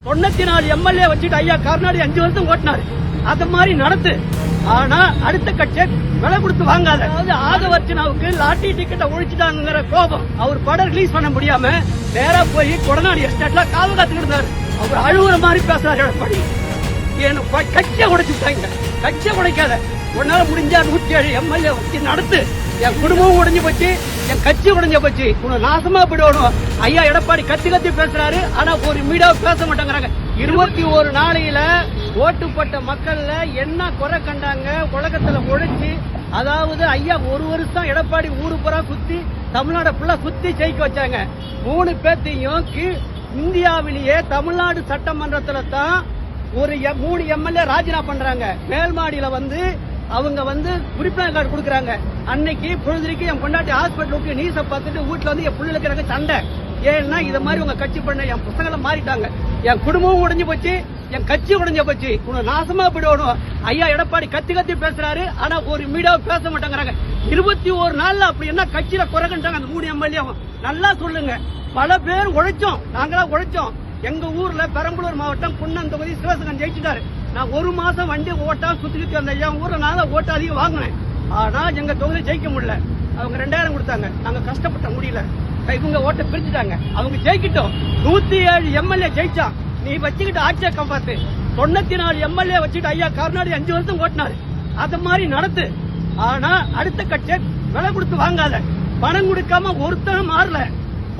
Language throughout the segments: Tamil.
94 எம்எல்ஏ வச்சுட்டு ஐயா கருணாநிதி 5 வருஷம் ஓட்டினாரு. அது மாதிரி நடத்து. ஆனா அடுத்த கட்சியை விலை கொடுத்து வாங்காத. அதாவது ஆதவர்ச்சனாவுக்கு லாட்டரி டிக்கெட்டை ஒழிச்சுட்டாங்கிற கோபம். அவர் படம் ரிலீஸ் பண்ண முடியாம நேரா போய் கொடநாடு எஸ்டேட்ல காவல் காத்துக்கிட்டு இருந்தாரு. அவர் அழுகுற மாதிரி பேசுறாரு எடப்பாடி. கட்சியை உடைச்சுட்டாங்க. கட்சியை உடைக்காத. உன்னால முடிஞ்சா 107 எம்எல்ஏ வச்சு நடத்து. என் குடும்பமும் உடைஞ்சு போச்சு, என் கட்சி உடைஞ்ச போச்சு. உனக்கு நாசமா போயிடணும். ஐயா எடப்பாடி கத்தி கத்தி பேசுறாரு. ஆனா ஒரு மீடியா பேச மாட்டேங்கிறாங்க. 21 நாளையில ஓட்டுப்பட்ட மக்கள்ல என்ன குறை கண்டாங்க உலகத்துல உழைச்சு. அதாவது ஐயா ஒரு வருஷம் எடப்பாடி ஊரு புறா சுத்தி தமிழ்நாடு ஃபுல்லா சுத்தி ஜெயிக்க வச்சாங்க. 3 பேர்த்தையும் இந்தியாவிலேயே தமிழ்நாடு சட்டமன்றத்துல தான் ஒரு 3 எம்எல்ஏ ராஜினாமா பண்றாங்க. மேல்மாடியில அவங்க உறுப்பினர் கார்டு கொடுக்கறாங்க. அன்னைக்கு பொழுதுக்கு என் பொண்டாட்டி ஹாஸ்பிட்டலுக்கு நீச பார்த்துட்டு வீட்டுல என் பிள்ளைகளுக்கு எனக்கு சண்டை. ஏன்னா இத மாதிரி உங்க கட்சி பண்ண என் புத்தகங்களை மாறிட்டாங்க. என் குடும்பமும் உடைஞ்சு போச்சு, என் கட்சி உடைஞ்ச போச்சு. உனக்கு நாசமா போயிடணும். ஐயா எடப்பாடி கத்தி கத்தி பேசுறாரு. ஆனா ஒரு மீடியா பேச மாட்டேங்கிறாங்க. 21 நாள்ல அப்படி என்ன கட்சியில குறை கண்டாங்க அந்த 3 எம்எல்ஏ? நல்லா சொல்லுங்க. பல பேர் உழைச்சோம், நாங்களா உழைச்சோம். எங்க ஊர்ல பெரம்பலூர் மாவட்டம் குன்னம் தொகுதி சிவசங்கன் ஜெயிச்சுட்டாரு. நான் 1 மாசம் வண்டி ஓட்டா சுத்தி வந்த என் ஊர்ல நான் ஓட்ட அதிகம் வாங்கினேன். ஆனா எங்க தொகுதி ஜெயிக்க முடியல. அவங்க 2000 கொடுத்தாங்க. நாங்க கஷ்டப்பட்ட முடியல. இவங்க ஓட்ட பிரிச்சுட்டாங்க. அவங்க ஜெயிக்கிட்டோம். 107 எம்எல்ஏ ஜெயிச்சான். நீ வச்சுக்கிட்டு ஆட்சியை காப்பாத்து. 94 எம்எல்ஏ வச்சுட்டு ஐயா கருணாநிதி 5 வருஷம் ஓட்டினாரு. அது மாதிரி நடத்து. ஆனா அடுத்த கட்சியை விலை கொடுத்து வாங்காத. பணம் கொடுக்காம ஒருத்தரும் மாறல.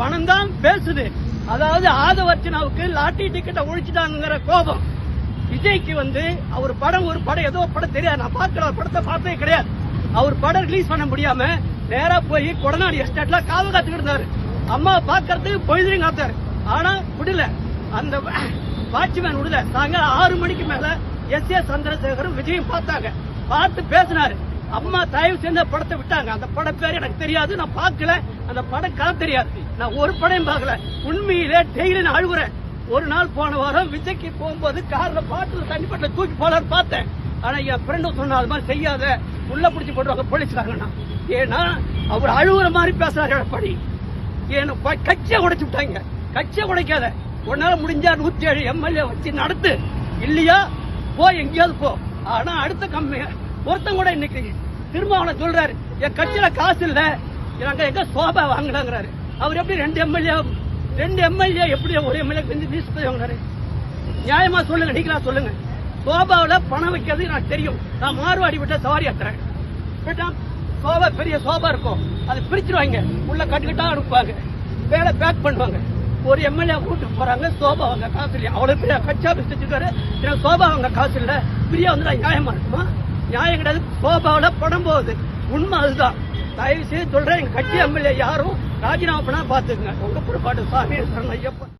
பணம் தான் பேசுது. அதாவது ஆதவர்ச்சனாவுக்கு லாட்டரி டிக்கெட்டை ஒழிச்சுட்டாங்கிற கோபம். விஜய்க்கு அவர் படம் ஒரு படம் ஏதோ படம் தெரியாது. நான் பார்க்கல, படத்தை பார்த்தே கிடையாது. அவர் படம் ரிலீஸ் பண்ண முடியாம நேரா போய் கொடநாடு எஸ்டேட்ல காவல் காத்துக்கிட்டு இருந்தாரு. அம்மா பாக்கிறதுக்கு பொழுதும் காத்தாரு. ஆனா விடல. அந்த வாட்ச்மேன் விடல. சாயங்காலம் 6 மணிக்கு மேல எஸ் சந்திரசேகரும் விஜயும் பார்த்தாங்க. பார்த்து பேசினாரு. அம்மா தயவு செஞ்ச படத்தை விட்டாங்க. அந்த படம் பேர் எனக்கு தெரியாது, நான் பார்க்கல. அந்த படம் கதை தெரியாது. நான் ஒரு படம் பார்க்கல. உண்மையிலே டெய்லி நான் அழுகுறேன். ஒரு நாள் போன வாரம் விஜய்க்கு போகும்போது கார்ல பாட்டுல தண்ணி பாட்டில தூக்கி போலான்னு பார்த்தேன். ஆனா என் ஃப்ரெண்டும் சொன்ன அது மாதிரி செய்யாத, உள்ள பிடிச்சி போட்டுருவாங்க போலீஸ்காரங்கன்னா. ஏன்னா அவர் அழுகுற மாதிரி பேசுறாரு எடப்பாடி. ஏன்னா கட்சியை உடைச்சு விட்டாங்க. கட்சியை உடைக்காத. உன்னால முடிஞ்சா 107 எம்எல்ஏ வச்சு நடத்து. இல்லையா போ, எங்கேயாவது போ. ஆனா அடுத்த கம்மி ஒருத்தன் கூட இன்னைக்கு திரும்ப அவனை சொல்றாரு, என் கட்சியில காசு இல்ல, நாங்க எங்க சோபா வாங்கினாங்கிறாரு. அவர் எப்படி 2 எம்எல்ஏ எப்படி ஒரு எம்எல்ஏ வாங்கினாரு? நியாயமா சொல்லுங்க, நீங்களா சொல்லுங்க. சோபாவில பணம் வைக்கிறது எனக்கு தெரியும். நான் மார்வாடி விட்ட சவாரி ஏத்துறேன். சோபா பெரிய சோபா இருக்கும், அதை பிரிச்சிருவாங்க. உள்ள கட்டுக்கிட்டா அனுப்புவாங்க, வேலை பேக் பண்ணுவாங்க. ஒரு எம்எல்ஏ வீட்டுக்கு போறாங்க, சோபா வாங்க காசு இல்லையா? அவ்வளவு பெரிய கட்சா வச்சிருக்காரு, சோபா வாங்க காசு இல்ல. பிரியா நியாயமா இருக்குமா? நியாயம் கிடையாது. சோபாவில படம் போகுது. உண்மை அதுதான். தயவு செய்து சொல்றேன், எங்க கட்சி எம்எல்ஏ யாரும் ராஜினாமா பண்ணா பாத்துக்கங்க. உங்க புறப்பாட்டு சாமி ஐயப்பன்.